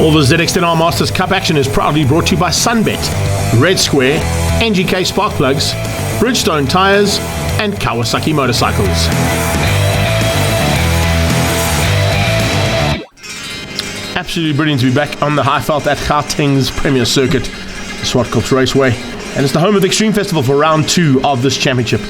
All the ZX10 Masters Cup action is proudly brought to you by SunBet, Red Square, NGK Spark Plugs, Bridgestone Tires, and Kawasaki Motorcycles. Absolutely brilliant to be back on the Highveld at Gauteng's Premier Circuit, the Zwartkops Raceway. And it's the home of the Extreme Festival for round 2 of this championship.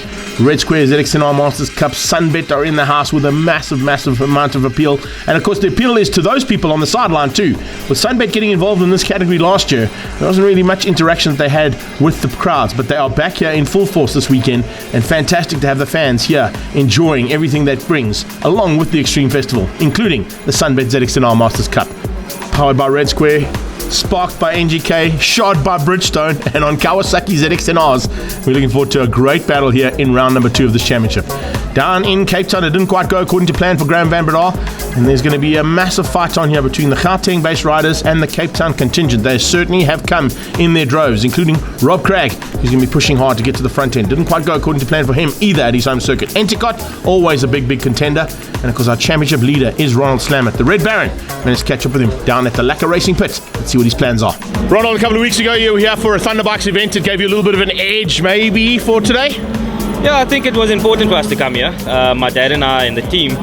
Red Square, ZX10 Masters Cup, SunBet are in the house with a massive amount of appeal. And of course the appeal is to those people on the sideline too. With SunBet getting involved in this category last year, there wasn't really much interaction that they had with the crowds. But they are back here in full force this weekend, and fantastic to have the fans here enjoying everything that brings, along with the Extreme Festival, including the SunBet ZX10 Masters Cup. Powered by Red Square, sparked by NGK, shod by Bridgestone, and on Kawasaki ZX10Rs. We're looking forward to a great battle here in round number 2 of this championship. Down in Cape Town, it didn't quite go according to plan for Graham van Breda, and there's going to be a massive fight on here between the Gauteng-based riders and the Cape Town contingent. They certainly have come in their droves, including Rob Craig, who's going to be pushing hard to get to the front end. Didn't quite go according to plan for him either at his home circuit. Enticott, always a big contender, and of course our championship leader is Ronald Slamet. The Red Baron managed to catch up with him down at the Lacquer Racing Pit. Let's see what his plans are. Ronald, a couple of weeks ago you were here for a Thunderbikes event. It gave you a little bit of an edge maybe for today? Yeah, I think it was important for us to come here. My dad and I and the team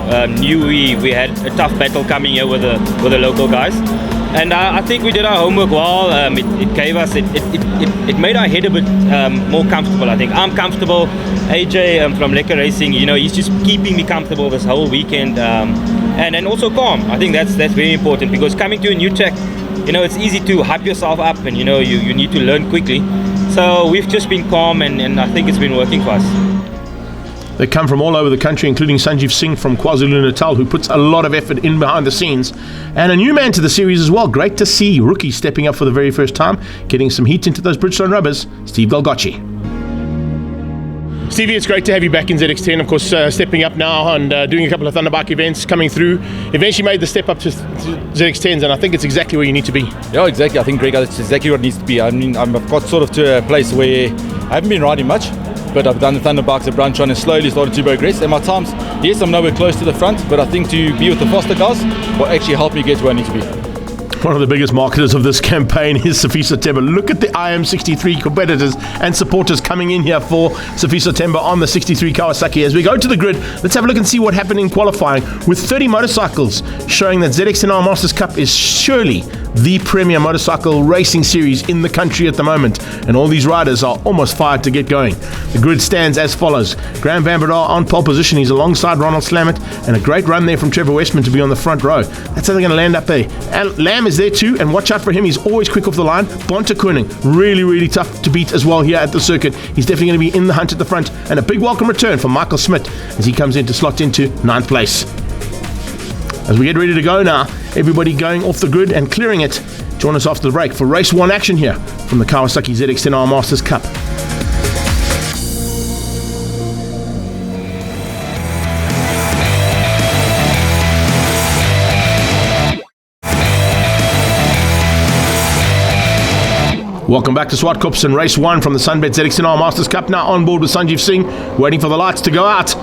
knew we had a tough battle coming here with the local guys, and I think we did our homework well. It gave us it made our head a bit more comfortable. I think I'm comfortable. AJ from Lekker Racing, he's just keeping me comfortable this whole weekend, and also calm. I think that's very important, because coming to a new track, it's easy to hype yourself up, and you need to learn quickly. So we've just been calm, and I think it's been working for us. They come from all over the country, including Sanjeev Singh from KwaZulu-Natal, who puts a lot of effort in behind the scenes. And a new man to the series as well. Great to see rookie stepping up for the very first time, getting some heat into those Bridgestone rubbers, Steve Galgocci. Stevie, it's great to have you back in ZX10, of course, stepping up now and doing a couple of Thunderbike events, coming through. Eventually made the step up to ZX10s, and I think it's exactly where you need to be. Yeah, exactly. I think, Greg, that's exactly what it needs to be. I mean, I've got sort of to a place where I haven't been riding much, but I've done the Thunderbikes at Brunch on and slowly started to progress. And my times, yes, I'm nowhere close to the front, but I think to be with the faster guys will actually help me get to where I need to be. One of the biggest marketers of this campaign is Sifiso Themba. Look at the IM63 competitors and supporters coming in here for Sifiso Themba on the 63 Kawasaki. As we go to the grid, let's have a look and see what happened in qualifying, with 30 motorcycles showing that ZX10 Masters Cup is surely the premier motorcycle racing series in the country at the moment, and all these riders are almost fired to get going. The grid stands as follows: Graham van Breda on pole position, he's alongside Ronald Slamet, and a great run there from Trevor Westman to be on the front row. That's how they're going to land up there. And Lamb is there too, and watch out for him, he's always quick off the line. Bonte Koenig, really tough to beat as well here at the circuit. He's definitely going to be in the hunt at the front, and a big welcome return for Michael Smith as he comes in to slot into 9th place. As we get ready to go now, everybody going off the grid and clearing it. Join us after the break for race 1 action here from the Kawasaki ZX10 Masters Cup. Welcome back to Zwartkops and race 1 from the SunBet ZX10 Masters Cup. Now on board with Sanjeev Singh, waiting for the lights to go out.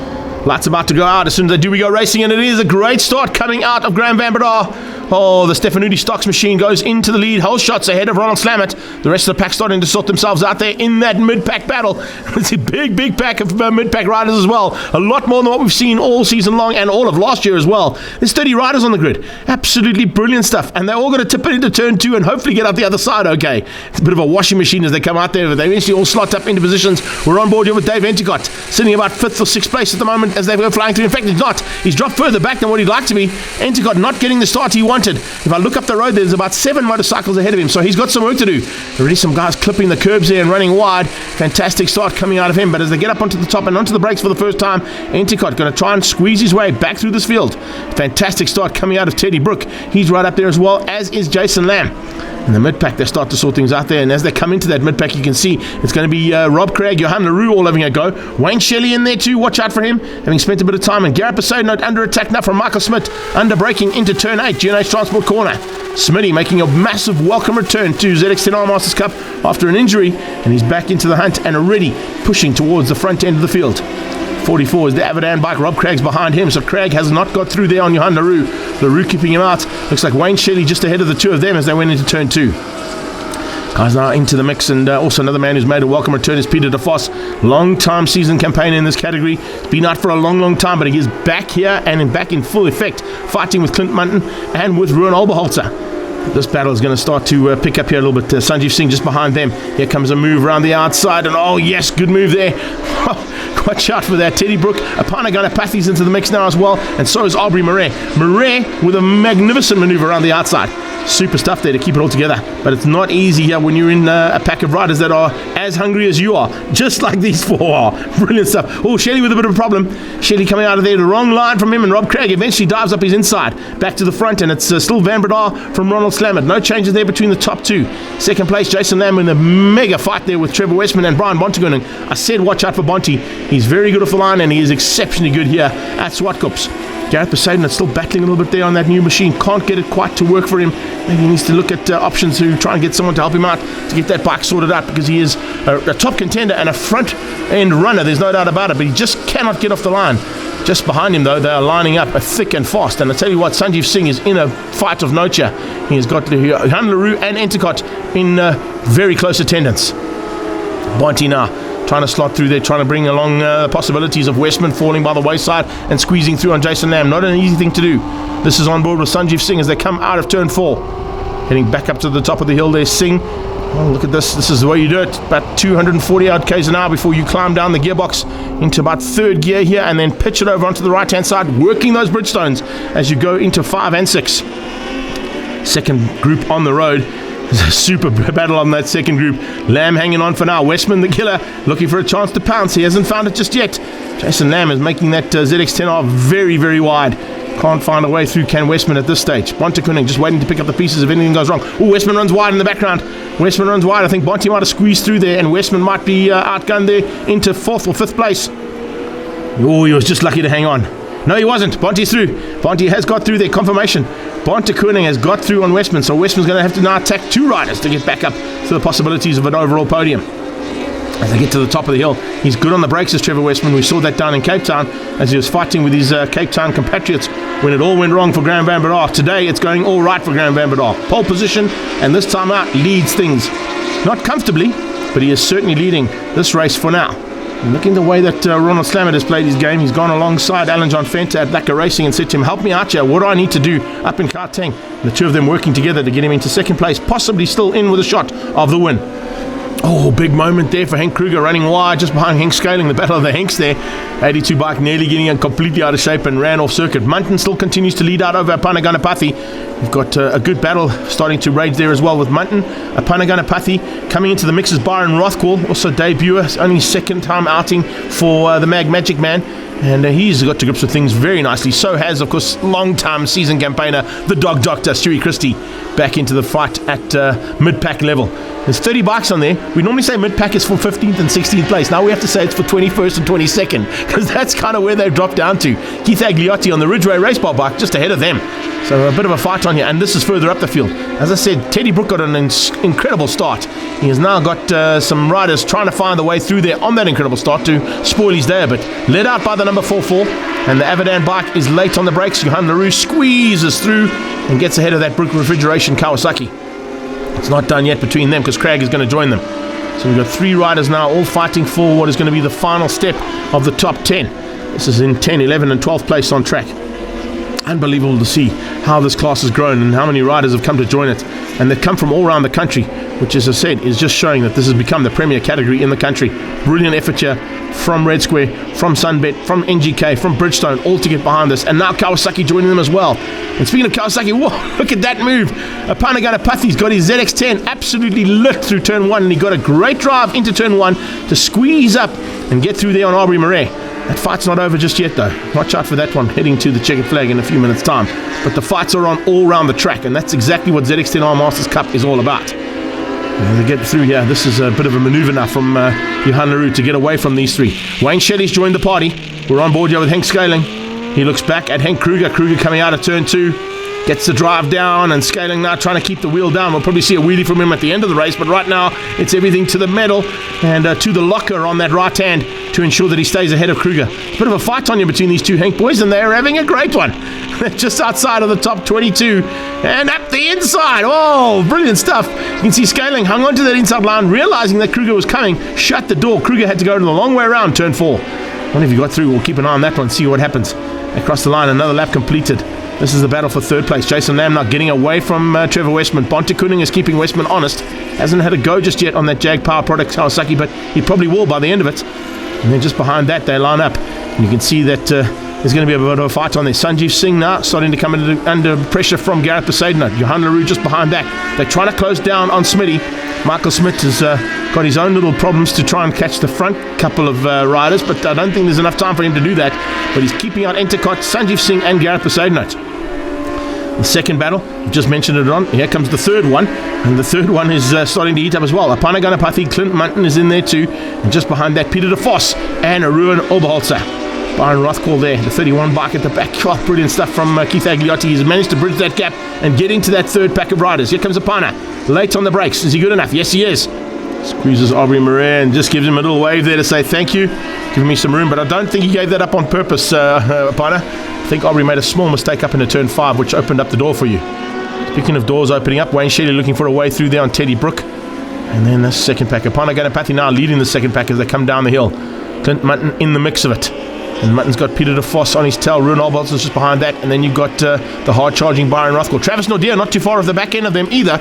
Lights about to go out. As soon as they do, we go racing, and it is a great start coming out of Graham van Breda. Oh, the Stefanuti Stocks machine goes into the lead. Whole shots ahead of Ronald Slamet. The rest of the pack starting to sort themselves out there in that mid-pack battle. It's a big pack of mid-pack riders as well. A lot more than what we've seen all season long and all of last year as well. There's 30 riders on the grid. Absolutely brilliant stuff. And they're all going to tip it into turn 2 and hopefully get out the other side okay. It's a bit of a washing machine as they come out there, but they eventually all slot up into positions. We're on board here with Dave Enticott, sitting about 5th or 6th place at the moment as they go flying through. In fact, he's not. He's dropped further back than what he'd like to be. Enticott not getting the start he wanted. If I look up the road, there's about 7 motorcycles ahead of him, so he's got some work to do. Already some guys clipping the curbs there and running wide. Fantastic start coming out of him, but as they get up onto the top and onto the brakes for the first time, Enticott going to try and squeeze his way back through this field. Fantastic start coming out of Teddy Brook. He's right up there as well, as is Jason Lamb. In the mid-pack, they start to sort things out there, and as they come into that mid-pack, you can see it's going to be Rob Craig, Johan LaRue all having a go. Wayne Shelley in there too, watch out for him, having spent a bit of time. And Garrett Poseidon under attack now from Michael Smith, under braking into turn 8, GNH Transport corner. Smitty making a massive welcome return to ZX10 Masters Cup after an injury, and he's back into the hunt and already pushing towards the front end of the field. 44 is the Avidan bike. Rob Craig's behind him, so Craig has not got through there on Johan LaRue. LaRue keeping him out. Looks like Wayne Shelley just ahead of the two of them as they went into turn 2. Guys now into the mix, and also another man who's made a welcome return is Peter DeVos. Long-time season campaigner in this category. Been out for a long time, but he is back here and back in full effect, fighting with Clint Munton and with Ruan Olberholzer. This battle is going to start to pick up here a little bit. Sanjeev Singh just behind them. Here comes a move around the outside, and oh yes, good move there. Watch out for that. Teddy Brook, Apana Ganapathi's into the mix now as well, and so is Aubrey Murray. Murray with a magnificent maneuver around the outside. Super stuff there to keep it all together, but it's not easy here when you're in a pack of riders that are as hungry as you are, just like these 4 are. Brilliant stuff. Oh, Shelley with a bit of a problem. Shelley coming out of there, the wrong line from him, and Rob Craig eventually dives up his inside back to the front, and it's still Van Bredar from Ronald Slammert. No changes there between the top 2. Second place, Jason Lamb in a mega fight there with Trevor Westman and Brian Bontekoning. I said watch out for Bonte. He's very good off the line, and he is exceptionally good here at Zwartkops. Gareth Poseidon is still battling a little bit there on that new machine. Can't get it quite to work for him. Maybe he needs to look at options to try and get someone to help him out to get that bike sorted out, because he is a top contender and a front-end runner. There's no doubt about it, but he just cannot get off the line. Just behind him, though, they are lining up thick and fast. And I tell you what, Sanjeev Singh is in a fight of nature. He has got Han LaRue and Entercott in very close attendance. Bonte now trying to slot through there, trying to bring along the possibilities of Westman falling by the wayside and squeezing through on Jason Lamb. Not an easy thing to do. This is on board with Sanjeev Singh as they come out of turn 4. Heading back up to the top of the hill there, Singh. Oh, look at this. This is the way you do it. About 240 odd k's an hour before you climb down the gearbox into about 3rd gear here, and then pitch it over onto the right-hand side, working those Bridgestones as you go into 5 and 6. Second group on the road. There's a super battle on that second group. Lamb hanging on for now. Westman, the killer, looking for a chance to pounce. He hasn't found it just yet. Jason Lamb is making that ZX10R very wide. Can't find a way through Ken Westman at this stage. Bontekoning just waiting to pick up the pieces if anything goes wrong. Oh, Westman runs wide in the background. Westman runs wide. I think Bonte might have squeezed through there, and Westman might be outgunned there into 4th or 5th place. Oh, he was just lucky to hang on. No, he wasn't. Bonte's through. Bonte has got through there. Confirmation. Bontekoning has got through on Westman, so Westman's going to have to now attack 2 riders to get back up to the possibilities of an overall podium. As they get to the top of the hill, he's good on the brakes as Trevor Westman. We saw that down in Cape Town as he was fighting with his Cape Town compatriots when it all went wrong for Graham Van Bredar. Today, it's going all right for Graham Van Bredar. Pole position, and this time out, leads things. Not comfortably, but he is certainly leading this race for now. And looking the way that Ronald Slammert has played his game, he's gone alongside Alan John Fenter at Lacquer Racing and said to him, help me out here, what do I need to do up in Gauteng? And the two of them working together to get him into 2nd place, possibly still in with a shot of the win. Oh, big moment there for Henk Kruger running wide just behind Henk Scaling, the battle of the Henks there. 82 bike nearly getting completely out of shape and ran off circuit. Munton still continues to lead out over Apana Ganapathy. We've got a good battle starting to rage there as well with Munton. Apana Ganapathy coming into the mix is Byron Rothquell, also debuter, only 2nd time outing for the Magic Man. And he's got to grips with things very nicely. So has, of course, long-time season campaigner, the Dog Doctor, Stewie Christie, back into the fight at mid-pack level. There's 30 bikes on there. We normally say mid-pack is for 15th and 16th place. Now we have to say it's for 21st and 22nd, because that's kind of where they've dropped down to. Keith Agliotti on the Ridgeway Racebar bike, just ahead of them. So a bit of a fight on here, and this is further up the field. As I said, Teddy Brook got an incredible start. He has now got some riders trying to find the way through there on that incredible start to spoil his day a bit. Led out by the number 44, and the Avidan bike is late on the brakes. Johan LaRue squeezes through and gets ahead of that Brook Refrigeration Kawasaki. It's not done yet between them because Craig is going to join them. So we've got 3 riders now all fighting for what is going to be the final step of the top 10. This is in 10, 11 and 12th place on track. Unbelievable to see how this class has grown and how many riders have come to join it. And they've come from all around the country, which, as I said, is just showing that this has become the premier category in the country. Brilliant effort here from Red Square, from SunBet, from NGK, from Bridgestone, all to get behind this. And now Kawasaki joining them as well. And speaking of Kawasaki, whoa, look at that move. Apana Ganapathi's got his ZX10 absolutely lit through turn 1, and he got a great drive into turn 1 to squeeze up and get through there on Aubrey Murray. That fight's not over just yet, though. Watch out for that one heading to the checkered flag in a few minutes' time. But the fights are on all around the track, and that's exactly what ZX10R Masters Cup is all about. As they get through here, this is a bit of a maneuver now from Johan LaRue to get away from these 3. Wayne Shelley's joined the party. We're on board here with Henk Scaling. He looks back at Henk Kruger. Kruger coming out of turn 2. Gets the drive down, and Scaling now trying to keep the wheel down. We'll probably see a wheelie from him at the end of the race, but right now it's everything to the medal and to the locker on that right hand to ensure that he stays ahead of Kruger. Bit of a fight on you between these two Hank boys, and they're having a great one. Just outside of the top 22 and up the inside. Oh, brilliant stuff. You can see Scaling hung onto that inside line, realizing that Kruger was coming, shut the door. Kruger had to go the long way around, turn 4. I wonder if he got through. We'll keep an eye on that one, see what happens. Across the line, another lap completed. This is the battle for third place. Jason Lamb now getting away from Trevor Westman. Bonte Koenig is keeping Westman honest. Hasn't had a go just yet on that Jag Power Products Kawasaki, but he probably will by the end of it. And then just behind that, they line up. And you can see that there's going to be a bit of a fight on there. Sanjeev Singh now starting to come under pressure from Gareth Besaidner. Johan LaRue just behind that. They're trying to close down on Smitty. Michael Smith has got his own little problems to try and catch the front couple of riders, but I don't think there's enough time for him to do that. But he's keeping out Entercott, Sanjeev Singh and Gareth Besaidner. The second battle, just mentioned it on. Here comes the third one, and the third one is starting to heat up as well. Apana Ganapathy, Clint Munton is in there too, and just behind that, Peter de Vos and Ruben Oberholzer. Byron Rothcall there, the 31 bike at the back. Oh, brilliant stuff from Keith Agliotti. He's managed to bridge that gap and get into that third pack of riders. Here comes Apana, late on the brakes. Is he good enough? Yes, he is. Squeezes Aubrey Murray and just gives him a little wave there to say thank you, giving me some room, but I don't think he gave that up on purpose, Apana. I think Aubrey made a small mistake up into turn 5, which opened up the door for you. Speaking of doors opening up, Wayne Shelley looking for a way through there on Teddy Brook. And then the second pack. Apana Ganapathy now leading the second pack as they come down the hill. Clint Mutton in the mix of it. And Mutton's got Peter de Vos on his tail. Ruben Oberholzer is just behind that. And then you've got the hard-charging Byron Rothcall. Travis Nordier not too far off the back end of them either.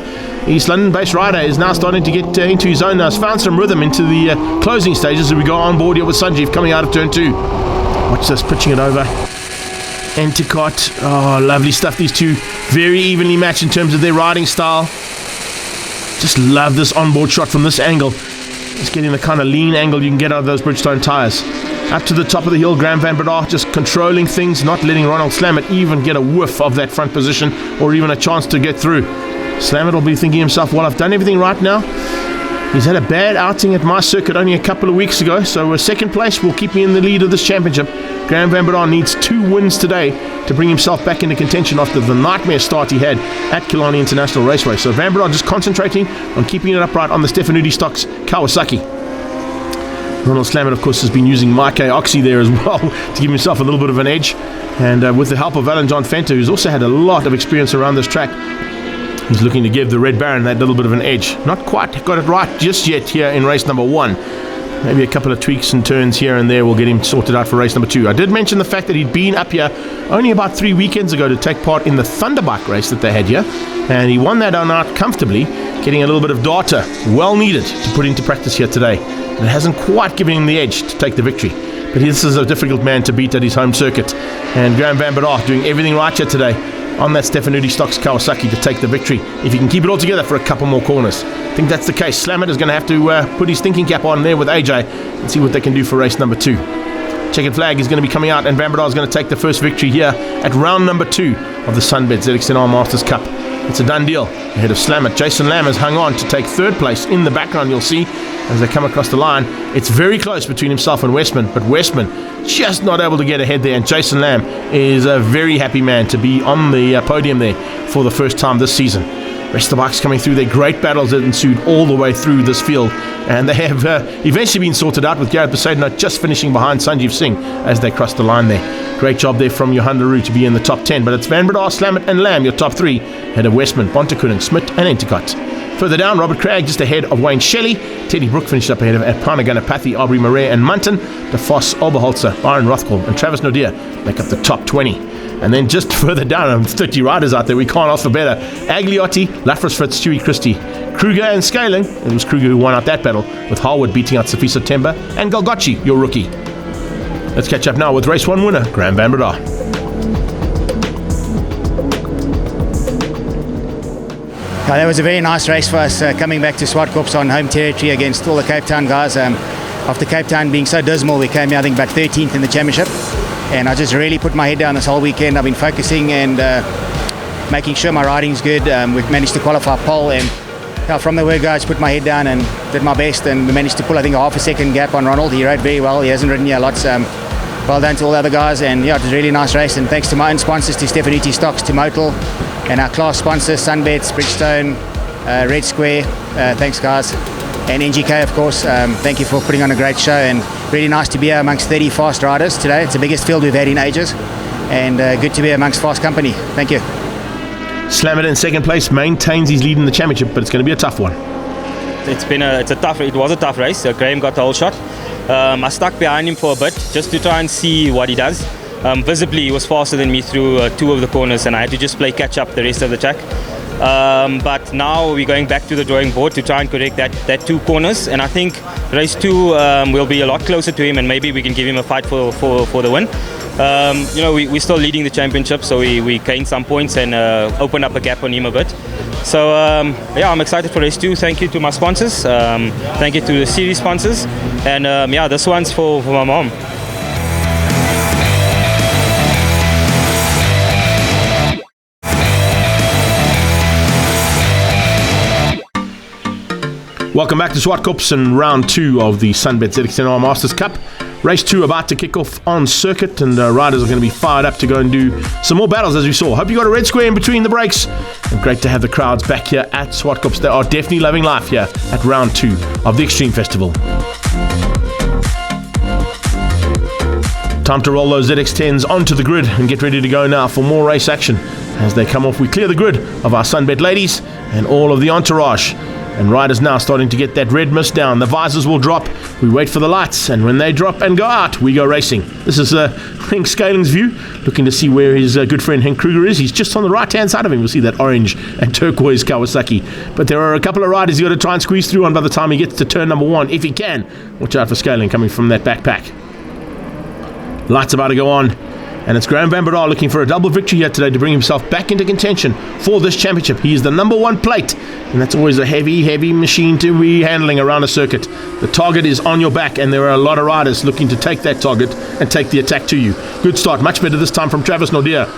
East London-based rider is now starting to get into his own now. Has found some rhythm into the closing stages as we go on board here with Sanjeev coming out of turn 2. Watch this, pitching it over. Entercott, oh, lovely stuff. These two very evenly matched in terms of their riding style. Just love this onboard shot from this angle. It's getting the kind of lean angle you can get out of those Bridgestone tyres. Up to the top of the hill, Graham Van Breda just controlling things, not letting Ronald Slamet even get a whiff of that front position or even a chance to get through. Slamet will be thinking himself, well, I've done everything right now. He's had a bad outing at my circuit only a couple of weeks ago, so second place will keep me in the lead of this championship. Graham Van Breda needs 2 wins today to bring himself back into contention after the nightmare start he had at Killarney International Raceway. So Van Breda just concentrating on keeping it upright on the Stefanuti Stocks Kawasaki. Ronald Slamet, of course, has been using Mike Oxy there as well to give himself a little bit of an edge. And with the help of Alan John Fenter, who's also had a lot of experience around this track, he's looking to give the Red Baron that little bit of an edge. Not quite got it right just yet here in race number 1. Maybe a couple of tweaks and turns here and there will get him sorted out for race number 2. I did mention the fact that he'd been up here only about 3 weekends ago to take part in the Thunderbike race that they had here. And he won that on out comfortably, getting a little bit of data, well needed, to put into practice here today. But it hasn't quite given him the edge to take the victory. But this is a difficult man to beat at his home circuit. And Graham Van Breda doing everything right here today on that Stefanuti Stocks Kawasaki to take the victory, if he can keep it all together for a couple more corners. I think that's the case. Slamet is going to have to put his thinking cap on there with AJ and see what they can do for race number 2. Checkered flag is going to be coming out, and Van Breda is going to take the first victory here at round number 2 of the SunBet ZX10 Masters Cup. It's a done deal ahead of Slamet. Jason Lamb has hung on to take third place in the background, you'll see, as they come across the line. It's very close between himself and Westman, but Westman just not able to get ahead there, and Jason Lamb is a very happy man to be on the podium there for the first time this season. Rest of the bikes coming through. Their great battles that ensued all the way through this field, and they have eventually been sorted out with Gareth Besaidner just finishing behind Sanjeev Singh as they crossed the line there. Great job there from Johan LaRue to be in the top 10, but it's Van Breda, Slamet and Lamb, your top 3, ahead of Westman, Bonte Koenig, Smith and Entercott. Further down, Robert Craig just ahead of Wayne Shelley. Teddy Brook finished up ahead of Apana Ganapathy, Aubrey Murray and Munton. De Vos, Oberholzer, Byron Rothcall and Travis Nordier make up the top 20. And then just further down, 30 riders out there, we can't ask for better. Agliotti, Lafras Fritz, Stewie Christie, Kruger and Scaling. It was Kruger who won out that battle, with Harwood beating out Safiso Temba and Galgocci, your rookie. Let's catch up now with race 1 winner, Graham Van Breda. That was a very nice race for us, coming back to Zwartkops on home territory against all the Cape Town guys. After Cape Town being so dismal, we came here, I think, about 13th in the championship. And I just really put my head down this whole weekend. I've been focusing and making sure my riding's good. We've managed to qualify pole, and from the word go, I just put my head down and did my best, and we managed to pull, I think, a half a second gap on Ronald. He rode very well. He hasn't ridden here lots. Well done to all the other guys, and yeah, it was a really nice race. And thanks to my own sponsors, to Stefanuti Stocks, to Motel, and our class sponsors, SunBet, Bridgestone, Red Square. Thanks, guys. And NGK, of course. Thank you for putting on a great show. And really nice to be here amongst 30 fast riders today. It's the biggest field we've had in ages, and good to be amongst fast company. Thank you. Slam It in second place maintains his lead in the championship, but it's going to be a tough one. It was a tough race. Graham got the whole shot. I stuck behind him for a bit just to try and see what he does. Visibly, he was faster than me through 2 of the corners, and I had to just play catch up the rest of the track. But now we're going back to the drawing board to try and correct that 2 corners, and I think race 2 will be a lot closer to him, and maybe we can give him a fight for the win. We're still leading the championship, so we gained some points and open up a gap on him a bit. So I'm excited for race 2. Thank you to my sponsors. Thank you to the series sponsors, and this one's for my mom. Welcome back to Zwartkops and round 2 of the SunBet ZX10 Masters Cup. Race 2 about to kick off on circuit, and riders are going to be fired up to go and do some more battles, as we saw. Hope you got a red square in between the breaks. And great to have the crowds back here at Zwartkops. They are definitely loving life here at round 2 of the Extreme Festival. Time to roll those ZX10s onto the grid and get ready to go now for more race action. As they come off, we clear the grid of our SunBet ladies and all of the entourage. And riders now starting to get that red mist down. The visors will drop. We wait for the lights, and when they drop and go out, we go racing. This is Henk Scaling's view, looking to see where his good friend Henk Kruger is. He's just on the right-hand side of him. We'll see that orange and turquoise Kawasaki. But there are a couple of riders he's got to try and squeeze through on by the time he gets to turn number 1, if he can. Watch out for Scaling coming from that backpack. Lights about to go on. And it's Graham van Breda looking for a double victory here today to bring himself back into contention for this championship. He is the number 1 plate, and that's always a heavy machine to be handling around a circuit. The target is on your back, and there are a lot of riders looking to take that target and take the attack to you. Good start, much better this time from Travis Nordia.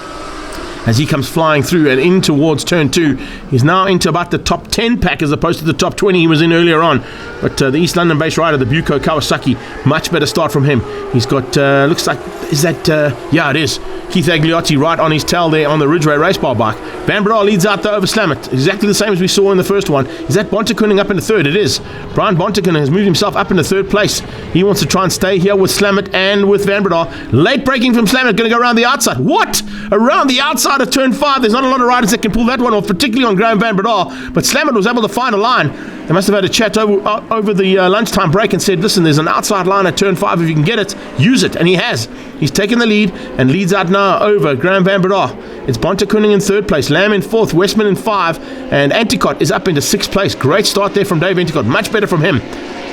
As he comes flying through and in towards turn 2. He's now into about the top 10 pack as opposed to the top 20 he was in earlier on. But the East London-based rider, the Buco Kawasaki, much better start from him. He's got, looks like, is that, yeah, it is. Keith Agliotti right on his tail there on the Ridgeway race bar bike. Van Breda leads out though over Slam It. Exactly the same as we saw in the first one. Is that Bontekoning up into 3rd? It is. Brian Bontekoning has moved himself up into 3rd place. He wants to try and stay here with Slam It and with Van Breda. Late braking from Slam It, going to go around the outside. What? Around the outside of turn 5. There's not a lot of riders that can pull that one off, particularly on Graham van Breda. But Slam It was able to find a line. They must have had a chat over the lunchtime break and said, listen, there's an outside line at turn 5. If you can get it, use it. And he has. He's taken the lead and leads out now over Graham van Breda. It's Bontekoning in 3rd place, Lamb in 4th, Westman in 5, and Anticott is up into 6th place. Great start there from Dave Anticott. Much better from him.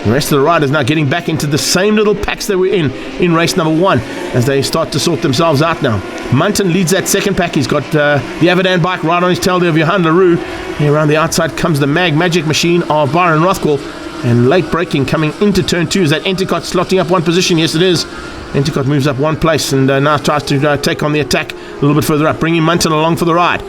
The rest of the riders now getting back into the same little packs they were in race number 1 as they start to sort themselves out now. Munton leads that second pack. He's got the Avadan bike right on his tail there of Johan LaRue. Here around the outside comes the magic machine of Byron Rothwell. And late braking coming into turn 2. Is that Anticott slotting up 1 position? Yes, it is. Anticott moves up 1 place and now tries to take on the attack a little bit further up, bringing Munton along for the ride.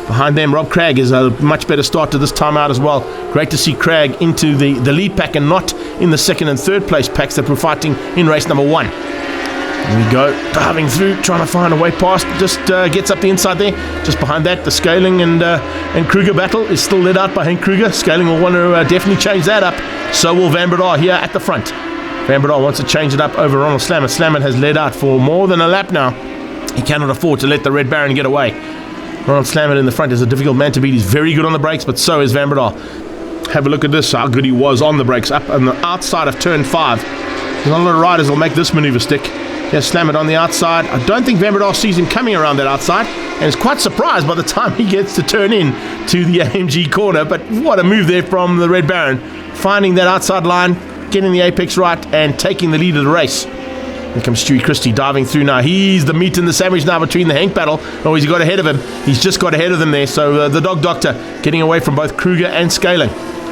Behind them, Rob Cragg is a much better start to this time out as well. Great to see Cragg into the lead pack and not in the 2nd and 3rd place packs that were fighting in race number 1. Here we go, diving through, trying to find a way past. Just gets up the inside there. Just behind that, the Scaling and Kruger battle is still led out by Henk Kruger. Scaling will want to definitely change that up. So will Van Breda here at the front. Van Breda wants to change it up over Ronald Slam It. Slam It has led out for more than a lap now. He cannot afford to let the Red Baron get away. Ronald Slam It in the front is a difficult man to beat. He's very good on the brakes, but so is Van Breda. Have a look at this, how good he was on the brakes. Up on the outside of turn 5. Not a lot of riders will make this maneuver stick. Here's Slam It on the outside. I don't think Van Breda sees him coming around that outside and is quite surprised by the time he gets to turn in to the AMG corner. But what a move there from the Red Baron. Finding that outside line, getting the apex right and taking the lead of the race. Here comes Stewie Christie diving through now. He's the meat in the sandwich now between the Henk battle. Oh, he's got ahead of him. He's just got ahead of them there. So the Dog Doctor getting away from both Kruger and Scaling.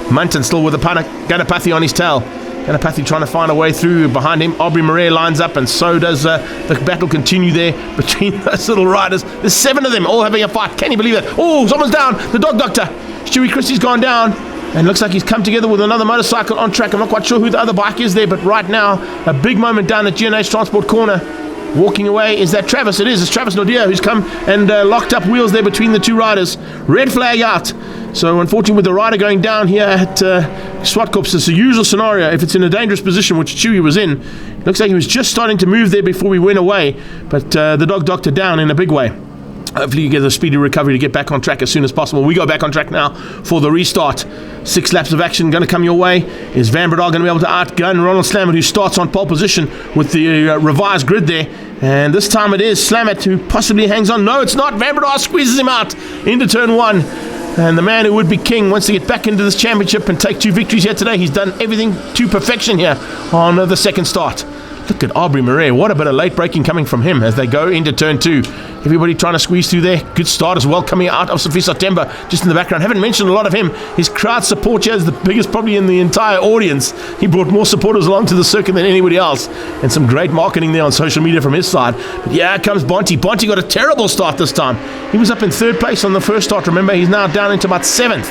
Munton still with the Ganapathy on his tail. Ganapathy trying to find a way through. Behind him, Aubrey Marais lines up, and so does the battle continue there between those little riders. There's 7 of them all having a fight. Can you believe it? Oh, someone's down. The Dog Doctor. Stewie Christie's gone down. And looks like he's come together with another motorcycle on track. I'm not quite sure who the other bike is there, but right now, a big moment down at G&H Transport Corner. Walking away, is that Travis? It is. It's Travis Nordia who's come and locked up wheels there between the 2 riders. Red flag out. So unfortunately, with the rider going down here at Zwartkops, it's the usual scenario. If it's in a dangerous position, which Chewy was in, looks like he was just starting to move there before we went away, but the dog doctor down in a big way. Hopefully you get a speedy recovery to get back on track as soon as possible. We go back on track now for the restart. 6 laps of action going to come your way. Is Van Breda going to be able to outgun Ronald Slamet, who starts on pole position with the revised grid there? And this time it is Slamet who possibly hangs on. No, it's not. Van Breda squeezes him out into turn 1. And the man who would be king wants to get back into this championship and take 2 victories here today. He's done everything to perfection here on the second start. Look at Aubrey Murray. What a bit of late braking coming from him as they go into turn 2. Everybody trying to squeeze through there. Good start as well coming out of Sophie September just in the background. Haven't mentioned a lot of him. His crowd support here is the biggest probably in the entire audience. He brought more supporters along to the circuit than anybody else. And some great marketing there on social media from his side. But yeah, here comes Bonte. Bonte got a terrible start this time. He was up in 3rd place on the first start. Remember, he's now down into about 7th.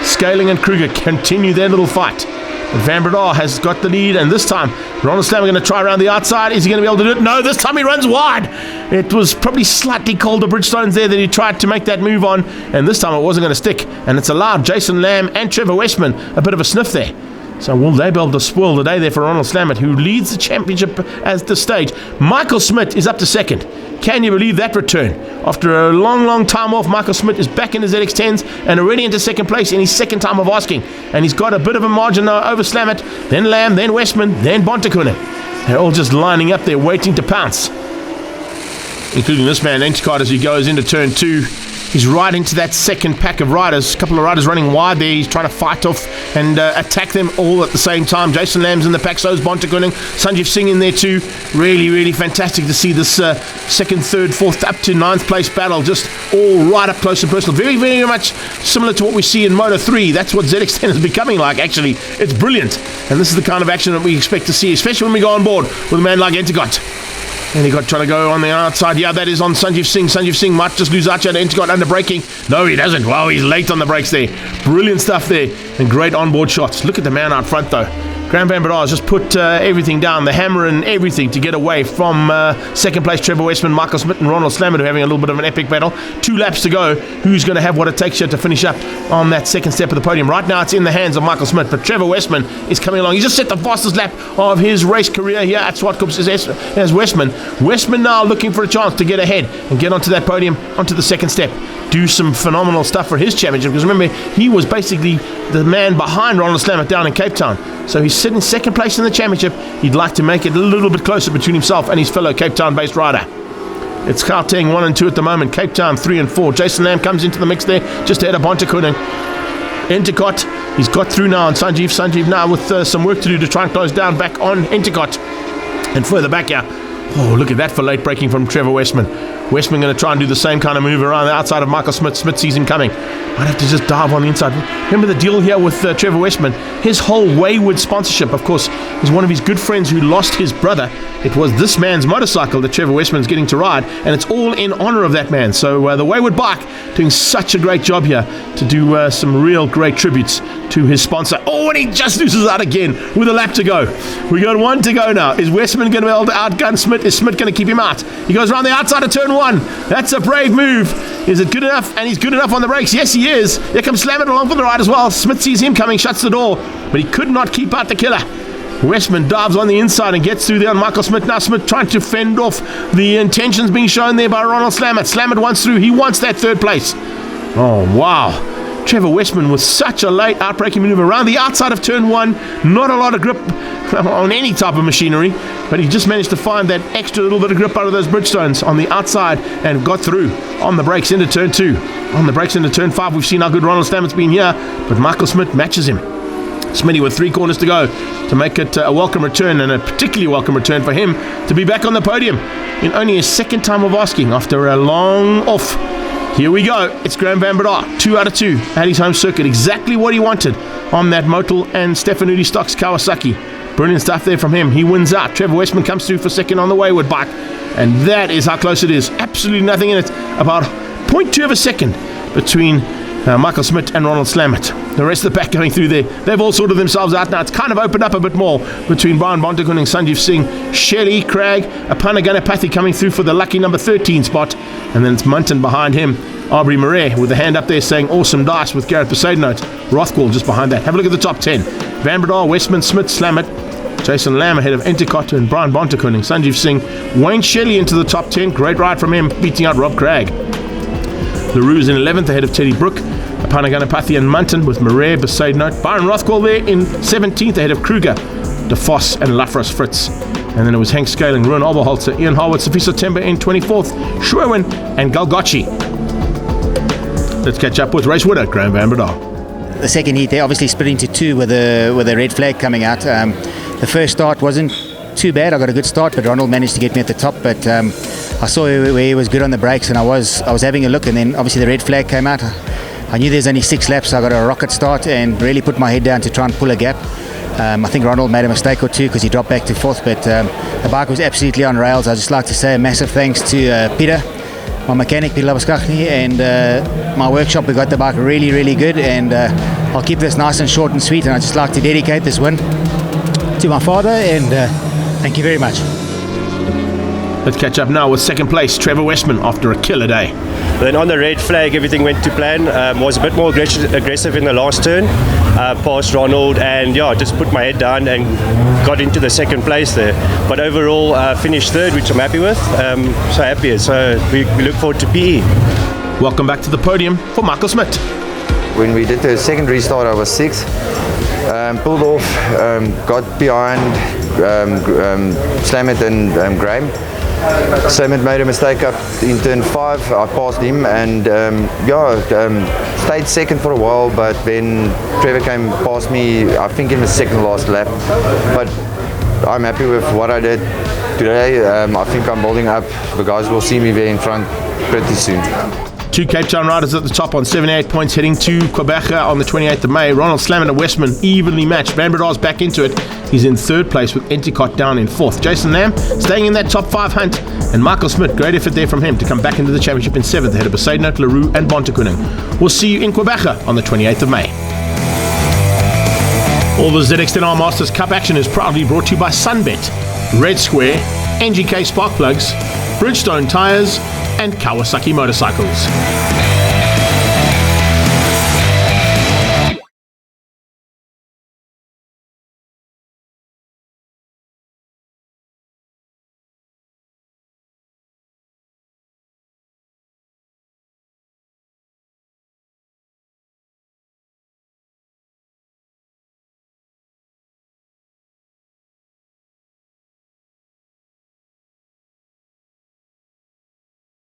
Scaling and Kruger continue their little fight. But Van Breda has got the lead, and this time Ronald Slamet going to try around the outside. Is he going to be able to do it? No, this time he runs wide. It was probably slightly colder Bridgestones there that he tried to make that move on, and this time it wasn't going to stick, and it's allowed Jason Lamb and Trevor Westman a bit of a sniff there. So will they be able to spoil the day there for Ronald Slamet, who leads the championship at this stage? Michael Smith is up to 2nd. Can you believe that return? After a long time off, Michael Smith is back in his ZX10s and already into 2nd place in his 2nd time of asking. And he's got a bit of a margin now over Slamet, then Lamb, then Westman, then Bontekune. They're all just lining up there waiting to pounce. Including this man, Enticott, as he goes into turn 2. He's right into that second pack of riders. A couple of riders running wide there. He's trying to fight off and attack them all at the same time. Jason Lamb's in the pack, so is Bontekune. Sanjeev Singh in there too. Really fantastic to see this 2nd, 3rd, 4th up to 9th place battle. Just all right up close and personal. Very much similar to what we see in Moto 3. That's what ZX10 is becoming like, actually. It's brilliant. And this is the kind of action that we expect to see, especially when we go on board with a man like Enticott. And he got trying to go on the outside. Yeah, that is on Sanjeev Singh. Sanjeev Singh might just lose out here. Enticott under braking. No, he doesn't. Wow, he's late on the brakes there. Brilliant stuff there. And great onboard shots. Look at the man out front, though. Graham Van Breda has just put everything down, the hammer and everything to get away from 2nd place Trevor Westman, Michael Smith and Ronald Slamet, who are having a little bit of an epic battle. 2 laps to go. Who's going to have what it takes here to finish up on that 2nd step of the podium? Right now it's in the hands of Michael Smith, but Trevor Westman is coming along. He just set the fastest lap of his race career here at Zwartkops as Westman. Westman now looking for a chance to get ahead and get onto that podium, onto the 2nd step. Do some phenomenal stuff for his championship, because remember, he was basically the man behind Ronald Slamet down in Cape Town. So he's sitting 2nd place in the championship. He'd like to make it a little bit closer between himself and his fellow Cape Town-based rider. It's Gauteng 1 and 2 at the moment. Cape Town 3 and 4. Jason Lamb comes into the mix there, just ahead of Bontekune. Enticott, he's got through now on Sanjeev. Sanjeev now with some work to do to try and close down back on Enticott. And further back here. Oh, look at that for late braking from Trevor Westman. Westman going to try and do the same kind of move around the outside of Michael Smith. Smith sees him coming. Might have to just dive on the inside. Remember the deal here with Trevor Westman? His whole Wayward sponsorship, of course, is one of his good friends who lost his brother. It was this man's motorcycle that Trevor Westman's getting to ride, and it's all in honor of that man. So the Wayward bike doing such a great job here to do some real great tributes to his sponsor. Oh, and he just loses out again with a lap to go. We got 1 to go now. Is Westman going to be able to outgun Smith? Is Smith going to keep him out? He goes around the outside of turn 1. That's a brave move. Is it good enough? And he's good enough on the brakes. Yes, he is. Here comes Slamet along for the ride as well. Smith sees him coming, shuts the door, but he could not keep out the killer. Westman dives on the inside and gets through there on Michael Smith. Now Smith trying to fend off the intentions being shown there by Ronald Slamet. Slamet wants through. He wants that 3rd place. Oh, wow. Trevor Westman with such a late outbraking maneuver around the outside of turn 1. Not a lot of grip on any type of machinery, but he just managed to find that extra little bit of grip out of those Bridgestones on the outside and got through on the brakes into turn 2. On the brakes into turn 5, we've seen how good Ronald Slamet's been here, but Michael Smith matches him. Smitty with 3 corners to go to make it a welcome return, and a particularly welcome return for him to be back on the podium in only his 2nd time of asking after a long off. Here we go. It's Graham Van Breda, 2 out of 2 at his home circuit. Exactly what he wanted on that Motul and Stefanuti Stocks Kawasaki. Brilliant stuff there from him. He wins out. Trevor Westman comes through for 2nd on the Wayward bike. And that is how close it is. Absolutely nothing in it. About 0.2 of a second between Michael Smith and Ronald Slamet. The rest of the pack going through there. They've all sorted themselves out now. It's kind of opened up a bit more between Brian Bontekune and Sanjeev Singh. Shelly, Craig, Apana Ganapathy coming through for the lucky number 13 spot. And then it's Munton behind him Aubrey Murray with a hand up there saying awesome dice with Gareth Besaidnout. Rothwell just behind that. Have a look at the top 10. Van Bredar, Westman, Smith, Slamet, Jason Lamb ahead of Endicott and Brian Bontekoning. Sanjeev Singh, Wayne Shelley into the top 10. Great ride from him, beating out Rob Craig. LaRue's in 11th ahead of Teddy Brook. Apanaganapathy and Munton with Murray, Besaidnout. Byron Rothwell there in 17th ahead of Kruger, DeVos and Lafras Fritz. And then it was Hank Scaling, Ruan Oberholzer, Ian Harwood, Safiso Temba in 24th, Schwerwin and Galgocci. Let's catch up with race winner Graham Van Bredar. The second heat, they obviously split into two with a red flag coming out. The first start wasn't too bad. I got a good start, but Ronald managed to get me at the top. But I saw where he was good on the brakes, and I was having a look, and then obviously the red flag came out. I knew there's only 6 laps, so I got a rocket start and really put my head down to try and pull a gap. I think Ronald made a mistake or two because he dropped back to 4th, but the bike was absolutely on rails. I'd just like to say a massive thanks to Peter, my mechanic, Peter Labuskachny, and my workshop. We got the bike really, really good, and I'll keep this nice and short and sweet, and I'd just like to dedicate this win to my father, and thank you very much. Let's catch up now with second place Trevor Westman after a killer day. Then on the red flag, everything went to plan. Was a bit more aggressive in the last turn, past Ronald, and just put my head down and got into the second place there. But overall, finished third, which I'm happy with. So happy. So we look forward to PE. Welcome back to the podium for Michael Smith. When we did the second restart, I was 6th. Pulled off, got behind Slamet and Graham. Slamet made a mistake up in turn 5. I passed him and stayed second for a while, but then Trevor came past me, I think in the second last lap. But I'm happy with what I did today. I think I'm building up. The guys will see me there in front pretty soon. 2 Cape Town riders at the top on 78 points, heading to Quebec on the 28th of May. Ronald Slamet and Westman evenly matched. Van Bredar's back into it. He's in 3rd place with Endicott down in 4th. Jason Lamb staying in that top 5 hunt. And Michael Smith, great effort there from him to come back into the championship in 7th ahead of Besaidnout, LaRue and Bontekoning. We'll see you in Quebec on the 28th of May. All the ZX10 Masters Cup action is proudly brought to you by SunBet, Red Square, NGK Spark Plugs, Bridgestone Tyres and Kawasaki Motorcycles.